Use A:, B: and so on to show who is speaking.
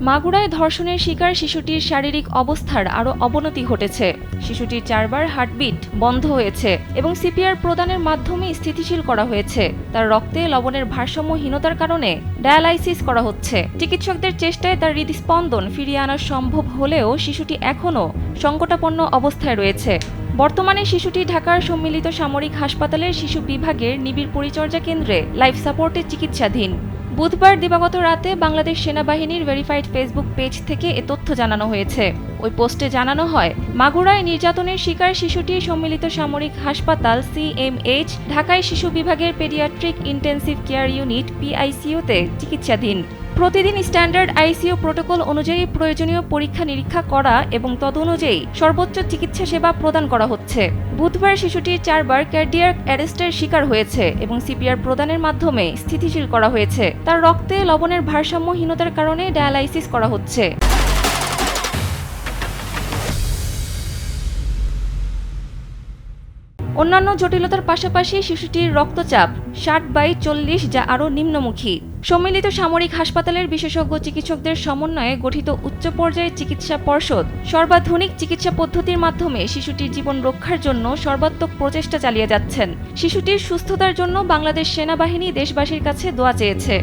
A: মাগুরায় ধর্ষণের শিকার শিশুটির শারীরিক অবস্থার আরও অবনতি ঘটেছে। শিশুটির 4 বার হার্টবিট বন্ধ হয়েছে এবং সিপিআর প্রদানের মাধ্যমে স্থিতিশীল করা হয়েছে। তার রক্তে লবণের ভারসাম্যহীনতার কারণে ডায়ালাইসিস করা হচ্ছে। চিকিৎসকদের চেষ্টায় তার হৃদস্পন্দন ফিরিয়ে আনা সম্ভব হলেও শিশুটি এখনও সংকটাপন্ন অবস্থায় রয়েছে। বর্তমানে শিশুটি ঢাকার সম্মিলিত সামরিক হাসপাতালের শিশু বিভাগের নিবিড় পরিচর্যা কেন্দ্রে লাইফ সাপোর্টে চিকিৎসাধীন। বুধবার দিবাগত রাতে বাংলাদেশ সেনাবাহিনীর ভেরিফাইড ফেসবুক পেজ থেকে এ তথ্য জানানো হয়েছে। ওই পোস্টে জানানো হয়, মাগুরায় নির্যাতনের শিকার শিশুটি সম্মিলিত সামরিক হাসপাতাল সিএমএইচ ঢাকায় শিশু বিভাগের পেডিয়াট্রিক ইন্টেন্সিভ কেয়ার ইউনিট পিআইসিইউতে চিকিৎসাধীন। প্রতিদিন স্ট্যান্ডার্ড আইসিইউ প্রোটোকল অনুযায়ী প্রয়োজনীয় পরীক্ষা নিরীক্ষা করা এবং তদনুযায়ী সর্বোচ্চ চিকিৎসা সেবা প্রদান করা হচ্ছে। বুধবার শিশুটির 4 বার কার্ডিয়াক অ্যারেস্টের শিকার হয়েছে এবং সিপিআর প্রদানের মাধ্যমে স্থিতিশীল করা হয়েছে। তার রক্তে লবণের ভারসাম্যহীনতার কারণে ডায়ালাইসিস করা হচ্ছে। অন্যান্য জটিলতার পাশাপাশি শিশুটির রক্তচাপ 60/40, যা আরও নিম্নমুখী। সম্মিলিত সামরিক হাসপাতালের বিশেষজ্ঞ চিকিৎসকদের সমন্বয়ে গঠিত উচ্চ পর্যায়ের চিকিৎসা পর্ষদ সর্বাধুনিক চিকিৎসা পদ্ধতির মাধ্যমে শিশুটির জীবন রক্ষার জন্য সর্বাত্মক প্রচেষ্টা চালিয়ে যাচ্ছেন। শিশুটির সুস্থতার জন্য বাংলাদেশ সেনাবাহিনী দেশবাসীর কাছে দোয়া চেয়েছে।